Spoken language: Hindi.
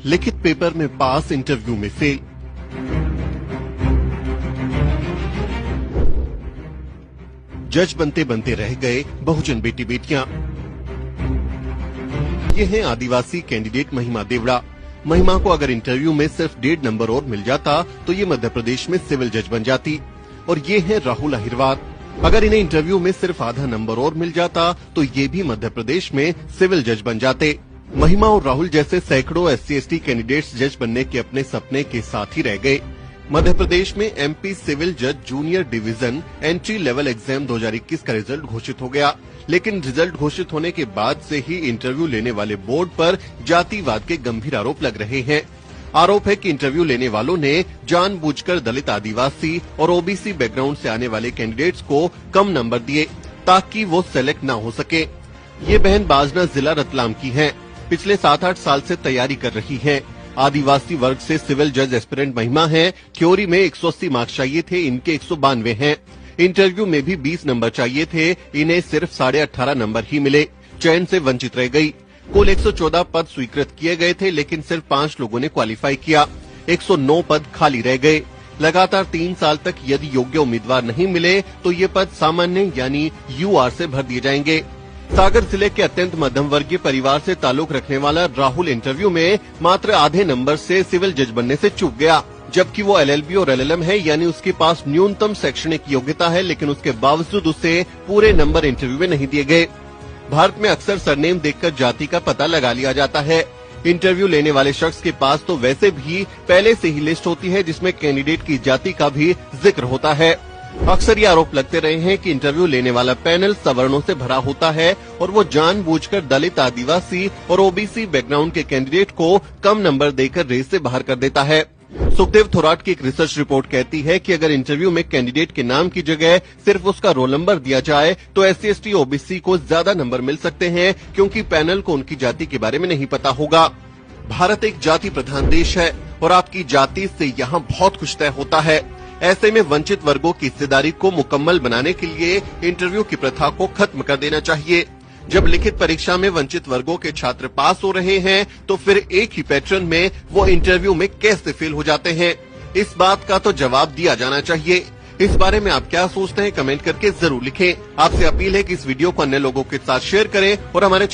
लिखित पेपर में पास, इंटरव्यू में फेल। जज बनते बनते रह गए बहुजन बेटी बेटियां। ये हैं आदिवासी कैंडिडेट महिमा देवड़ा। महिमा को अगर इंटरव्यू में सिर्फ 1.5 नंबर और मिल जाता तो ये मध्य प्रदेश में सिविल जज बन जाती। और ये हैं राहुल अहिरवार। अगर इन्हें इंटरव्यू में सिर्फ आधा नंबर और मिल जाता तो ये भी मध्य प्रदेश में सिविल जज बन जाते। महिमा और राहुल जैसे सैकड़ों SC/ST कैंडिडेट्स जज बनने के अपने सपने के साथ ही रह गए। मध्य प्रदेश में MP सिविल जज junior division entry level exam 2021 का रिजल्ट घोषित हो गया, लेकिन रिजल्ट घोषित होने के बाद से ही इंटरव्यू लेने वाले बोर्ड पर जातिवाद के गंभीर आरोप लग रहे हैं। आरोप है कि इंटरव्यू लेने वालों ने जानबूझकर दलित, आदिवासी और OBC बैकग्राउंड से आने वाले कैंडिडेट्स को कम नंबर दिए ताकि वो सेलेक्ट न हो सके। ये बहन बाजना जिला रतलाम की हैं। पिछले 7-8 साल से तैयारी कर रही हैं। आदिवासी वर्ग से सिविल जज एस्पिरेंट महिमा हैं। थ्योरी में 180 मार्क्स चाहिए थे, इनके 192 हैं। इंटरव्यू में भी 20 नंबर चाहिए थे, इन्हें सिर्फ 18.5 नंबर ही मिले। चयन से वंचित रह गई। कुल 114 पद स्वीकृत किए गए थे, लेकिन सिर्फ 5 लोगों ने क्वालिफाई किया। 109 पद खाली रह गए। लगातार 3 साल तक यदि योग्य उम्मीदवार नहीं मिले तो ये पद सामान्य यानी UR से भर दिए जाएंगे। सागर जिले के अत्यंत मध्यम वर्गीय परिवार से ताल्लुक रखने वाला राहुल इंटरव्यू में मात्र आधे नंबर से सिविल जज बनने से चूक गया, जबकि वो LLB और LLM है, यानी उसके पास न्यूनतम शैक्षणिक योग्यता है, लेकिन उसके बावजूद उसे पूरे नंबर इंटरव्यू में नहीं दिए गए। भारत में अक्सर सरनेम देखकर जाति का पता लगा लिया जाता है। इंटरव्यू लेने वाले शख्स के पास तो वैसे भी पहले से ही लिस्ट होती है जिसमें कैंडिडेट की जाति का भी जिक्र होता है। अक्सर ये आरोप लगते रहे हैं कि इंटरव्यू लेने वाला पैनल सवर्णों से भरा होता है और वो जानबूझकर दलित, आदिवासी और OBC बैकग्राउंड के कैंडिडेट को कम नंबर देकर रेस से बाहर कर देता है। सुखदेव थोराट की एक रिसर्च रिपोर्ट कहती है कि अगर इंटरव्यू में कैंडिडेट के नाम की जगह सिर्फ उसका रोल नंबर दिया जाए तो SC/ST OBC को ज्यादा नंबर मिल सकते हैं, क्योंकि पैनल को उनकी जाति के बारे में नहीं पता होगा। भारत एक जाति प्रधान देश है और आपकी जाति से यहाँ बहुत कुछ तय होता है। ऐसे में वंचित वर्गों की हिस्सेदारी को मुकम्मल बनाने के लिए इंटरव्यू की प्रथा को खत्म कर देना चाहिए। जब लिखित परीक्षा में वंचित वर्गों के छात्र पास हो रहे हैं तो फिर एक ही पैटर्न में वो इंटरव्यू में कैसे फेल हो जाते हैं? इस बात का तो जवाब दिया जाना चाहिए। इस बारे में आप क्या सोचते हैं? कमेंट करके जरूर लिखें। आपसे अपील है कि इस वीडियो को अन्य लोगों के साथ शेयर करें और हमारे